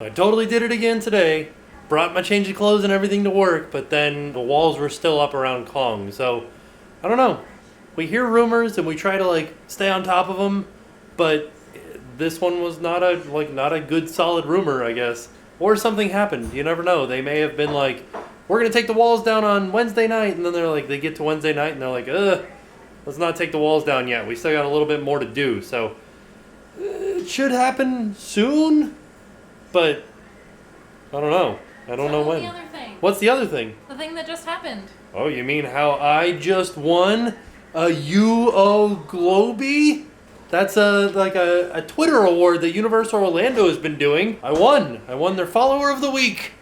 I totally did it again today. Brought my change of clothes and everything to work, but then the walls were still up around Kong. So, I don't know. We hear rumors and we try to stay on top of them, but this one was not a good solid rumor, I guess. Or something happened. You never know. They may have been like, we're gonna take the walls down on Wednesday night, and then they get to Wednesday night and they're like, let's not take the walls down yet. We still got a little bit more to do. So, it should happen soon. But I don't know. I don't know when. The other thing. What's the other thing? The thing that just happened. Oh, you mean how I just won a UO Globee? That's a Twitter award that Universal Orlando has been doing. I won. I won their Follower of the Week.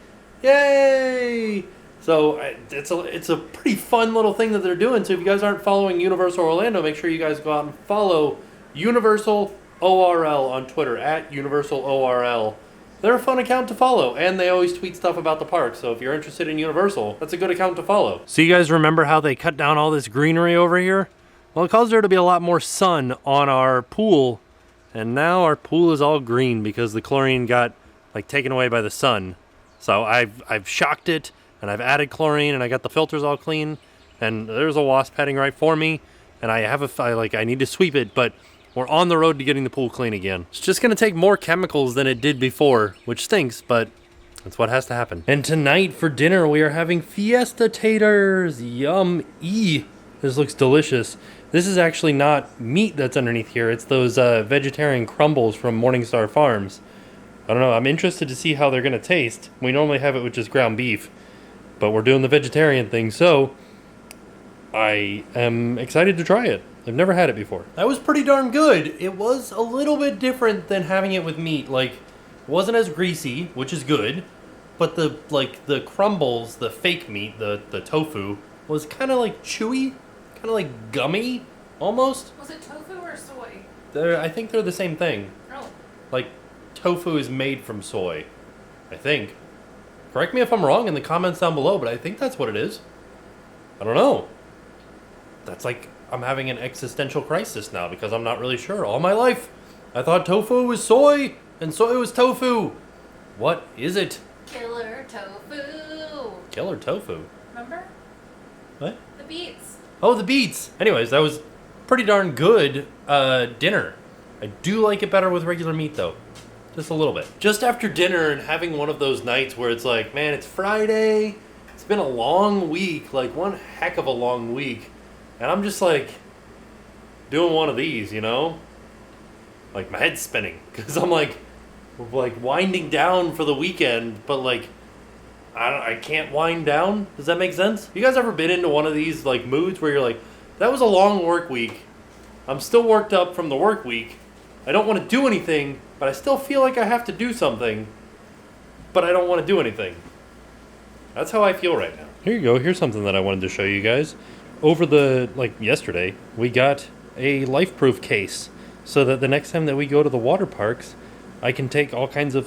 Yay! So it's a pretty fun little thing that they're doing. So if you guys aren't following Universal Orlando, make sure you guys go out and follow Universal ORL on Twitter at Universal ORL. They're a fun account to follow, and they always tweet stuff about the park, so if you're interested in Universal, that's a good account to follow. So you guys remember how they cut down all this greenery over here? Well, it caused there to be a lot more sun on our pool, and now our pool is all green because the chlorine got taken away by the sun. So I've shocked it, and I've added chlorine, and I got the filters all clean, and there's a wasp heading right for me, and I need to sweep it, but we're on the road to getting the pool clean again. It's just gonna take more chemicals than it did before, which stinks, but that's what has to happen. And tonight for dinner, we are having Fiesta Taters. Yum-ee. This looks delicious. This is actually not meat that's underneath here. It's those vegetarian crumbles from Morningstar Farms. I don't know, I'm interested to see how they're gonna taste. We normally have it with just ground beef, but we're doing the vegetarian thing, so I am excited to try it. I've never had it before. That was pretty darn good. It was a little bit different than having it with meat. It wasn't as greasy, which is good, but the crumbles, the fake meat, the tofu, was kind of chewy, kind of gummy, almost. Was it tofu or soy? I think they're the same thing. Oh. Tofu is made from soy, I think. Correct me if I'm wrong in the comments down below, but I think that's what it is. I don't know. That's I'm having an existential crisis now because I'm not really sure. All my life, I thought tofu was soy and soy was tofu. What is it? Killer tofu. Killer tofu. Remember? What? The beets. Oh, the beets. Anyways, that was pretty darn good dinner. I do like it better with regular meat though. Just a little bit. Just after dinner and having one of those nights where it's man, it's Friday. It's been a long week, one heck of a long week. And I'm just doing one of these, you know? My head's spinning because I'm winding down for the weekend, but I can't wind down. Does that make sense? You guys ever been into one of these moods where you're that was a long work week. I'm still worked up from the work week. I don't want to do anything, but I still feel like I have to do something, but I don't want to do anything. That's how I feel right now. Here you go. Here's something that I wanted to show you guys. Over yesterday, we got a Lifeproof case so that the next time that we go to the water parks, I can take all kinds of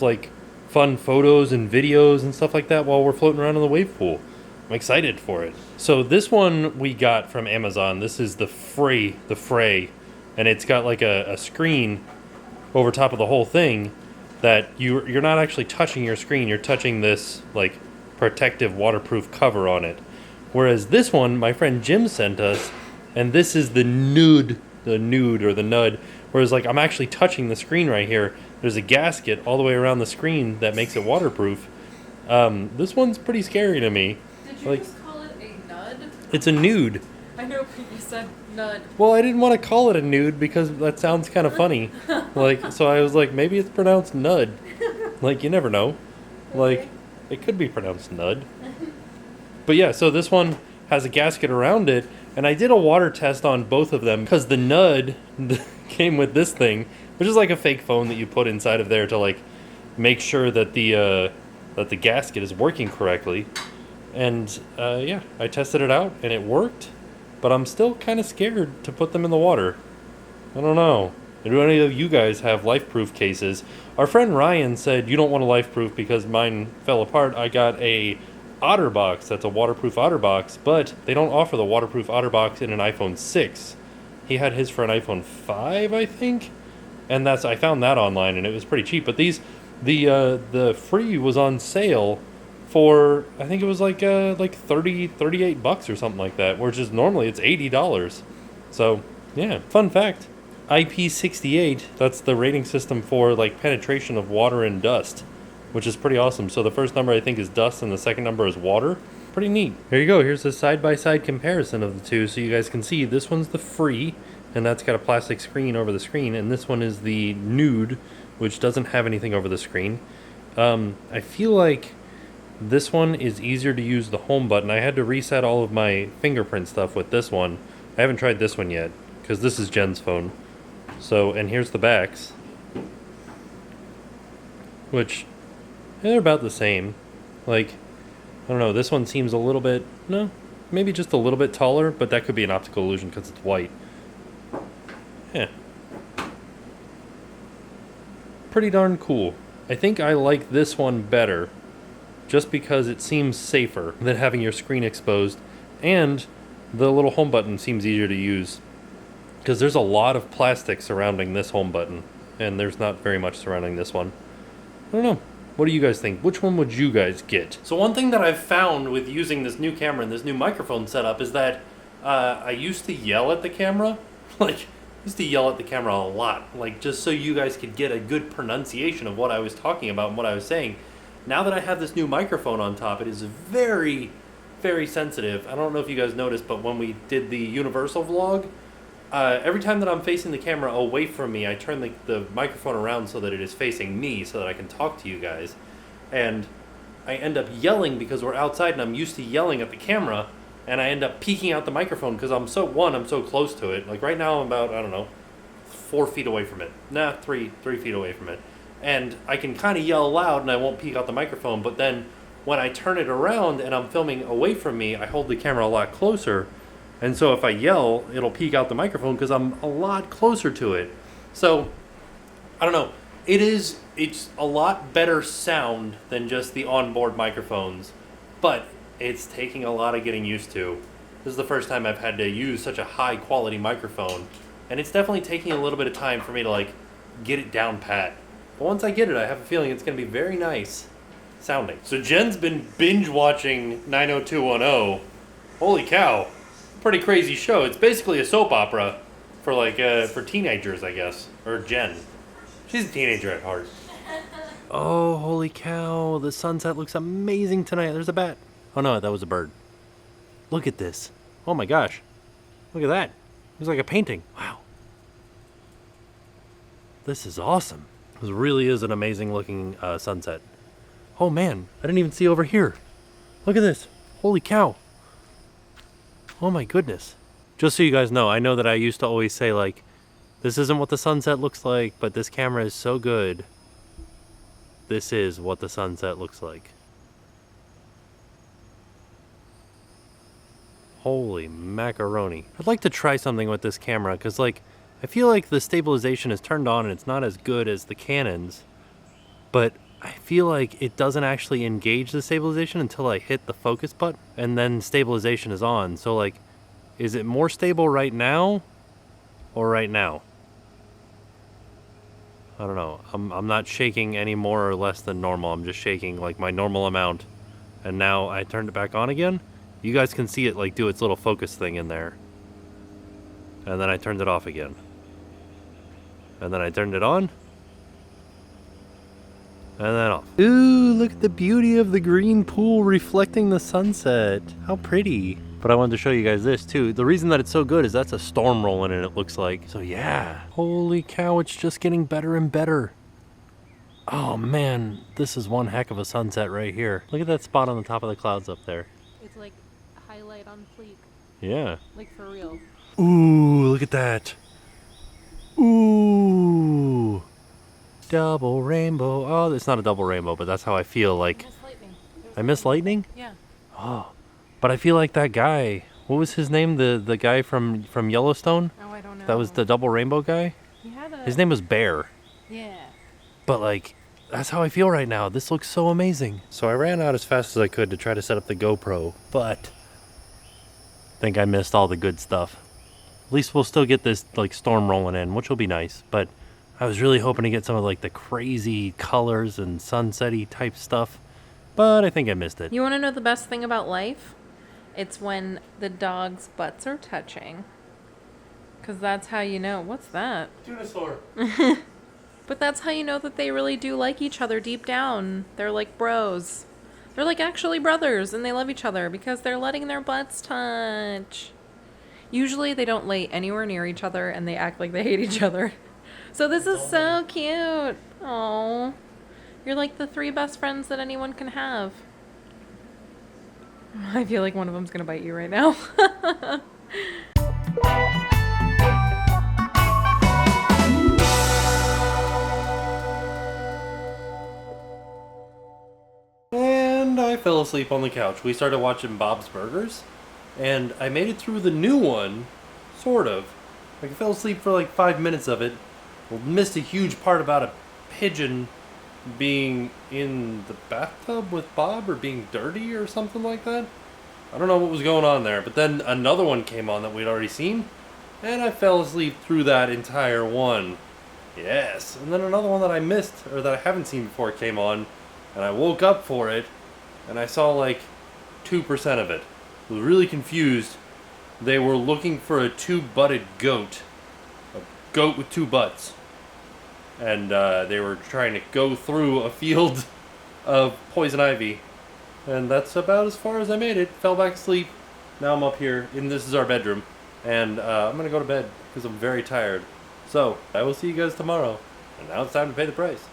fun photos and videos and stuff like that while we're floating around in the wave pool. I'm excited for it. So this one we got from Amazon. This is the Fray, and it's got a screen over top of the whole thing that you're not actually touching your screen. You're touching this protective waterproof cover on it. Whereas this one, my friend Jim sent us, and this is the Nude or the Nud. Whereas I'm actually touching the screen right here. There's a gasket all the way around the screen that makes it waterproof. This one's pretty scary to me. Did you just call it a nud? It's a Nude. I know, but you said nud. Well, I didn't want to call it a Nude because that sounds kind of funny. So I was maybe it's pronounced Nud. You never know. It could be pronounced Nud. But yeah, so this one has a gasket around it, and I did a water test on both of them because the Nud came with this thing, which is a fake phone that you put inside of there to make sure that the gasket is working correctly. And yeah, I tested it out and it worked, but I'm still kind of scared to put them in the water. I don't know. Do any of you guys have Lifeproof cases? Our friend Ryan said you don't want a Lifeproof because mine fell apart. I got a OtterBox, that's a waterproof OtterBox, but they don't offer the waterproof OtterBox in an iPhone 6. He had his for an iPhone 5, I think, and I found that online and it was pretty cheap. But these The free was on sale for, I think it was like 38 bucks or something like that, which is normally it's $80. So yeah, fun fact. IP68, that's the rating system for like penetration of water and dust, which is pretty awesome. So the first number I think is dust and the second number is water. Pretty neat. Here you go. Here's a side-by-side comparison of the two so you guys can see. This one's the free, and that's got a plastic screen over the screen, and this one is the Nude, which doesn't have anything over the screen. I feel like this one is easier to use the home button. I had to reset all of my fingerprint stuff with this one. I haven't tried this one yet, because this is Jen's phone. So, and here's the backs, which, they're about the same. Like, I don't know, this one seems a little bit, no, maybe just a little bit taller, but that could be an optical illusion because it's white. Yeah. Pretty darn cool. I think I like this one better, just because it seems safer than having your screen exposed, and the little home button seems easier to use. Because there's a lot of plastic surrounding this home button, and there's not very much surrounding this one. I don't know. What do you guys think? Which one would you guys get? So one thing that I've found with using this new camera and this new microphone setup is that I used to yell at the camera. Like, I used to yell at the camera a lot. Like, just so you guys could get a good pronunciation of what I was talking about and what I was saying. Now that I have this new microphone on top, it is very, very sensitive. I don't know if you guys noticed, but when we did the Universal vlog, every time that I'm facing the camera away from me, I turn the microphone around so that it is facing me so that I can talk to you guys. And I end up yelling because we're outside and I'm used to yelling at the camera, and I end up peeking out the microphone because I'm so close to it. Like right now I'm about, I don't know, 4 feet away from it. Nah, 3 feet away from it. And I can kind of yell loud and I won't peek out the microphone, but then when I turn it around and I'm filming away from me, I hold the camera a lot closer. And so if I yell, it'll peek out the microphone because I'm a lot closer to it. So, I don't know. It's a lot better sound than just the onboard microphones, but it's taking a lot of getting used to. This is the first time I've had to use such a high quality microphone, and it's definitely taking a little bit of time for me to like get it down pat. But once I get it, I have a feeling it's going to be very nice sounding. So Jen's been binge watching 90210. Holy cow. Pretty crazy show. It's basically a soap opera for like for teenagers, I guess, or Jen. She's a teenager at heart. Oh, holy cow! The sunset looks amazing tonight. There's a bat. Oh no, that was a bird. Look at this. Oh my gosh! Look at that. Looks like a painting. Wow. This is awesome. This really is an amazing looking sunset. Oh man, I didn't even see over here. Look at this. Holy cow. Oh my goodness. Just so you guys know, I know that I used to always say like, this isn't what the sunset looks like, but this camera is so good. This is what the sunset looks like. Holy macaroni. I'd like to try something with this camera because like, I feel like the stabilization is turned on and it's not as good as the Canon's, but I feel like it doesn't actually engage the stabilization until I hit the focus button, and then stabilization is on. So like, is it more stable right now or right now? I don't know. I'm not shaking any more or less than normal. I'm just shaking like my normal amount. And now I turned it back on again. You guys can see it like do its little focus thing in there. And then I turned it off again. And then I turned it on. And then off. Ooh, look at the beauty of the green pool reflecting the sunset. How pretty. But I wanted to show you guys this too. The reason that it's so good is that's a storm rolling in, it looks like. So yeah. Holy cow, it's just getting better and better. Oh man, this is one heck of a sunset right here. Look at that spot on the top of the clouds up there. It's like a highlight on fleek. Yeah. Like for real. Ooh, look at that. Ooh. Double rainbow. Oh, it's not a double rainbow, but that's how I feel like. Miss lightning. I miss lightning? Yeah. Oh. But I feel like that guy, what was his name? The guy from Yellowstone? Oh, I don't know. That was the double rainbow guy? He had a... His name was Bear. Yeah. But like, that's how I feel right now. This looks so amazing. So I ran out as fast as I could to try to set up the GoPro, but I think I missed all the good stuff. At least we'll still get this like storm rolling in, which will be nice. But I was really hoping to get some of like the crazy colors and sunset-y type stuff, but I think I missed it. You want to know the best thing about life? It's when the dogs' butts are touching. Because that's how you know. What's that? Dinosaur. But that's how you know that they really do like each other deep down. They're like bros. They're like actually brothers and they love each other because they're letting their butts touch. Usually they don't lay anywhere near each other and they act like they hate each other. So this is so cute. Oh, you're like the 3 best friends that anyone can have. I feel like one of them's gonna bite you right now. And I fell asleep on the couch. We started watching Bob's Burgers, and I made it through the new one, sort of. Like, I fell asleep for like 5 minutes of it. Missed a huge part about a pigeon being in the bathtub with Bob or being dirty or something like that. I don't know what was going on there, but then another one came on that we'd already seen, and I fell asleep through that entire one. Yes, and then another one that I missed, or that I haven't seen before, came on, and I woke up for it, and I saw like 2% of it. I was really confused. They were looking for a 2-butted goat. A goat with 2 butts. And they were trying to go through a field of poison ivy. And that's about as far as I made it. Fell back asleep. Now I'm up here, and this is our bedroom. And I'm going to go to bed because I'm very tired. So, I will see you guys tomorrow. And now it's time to pay the price.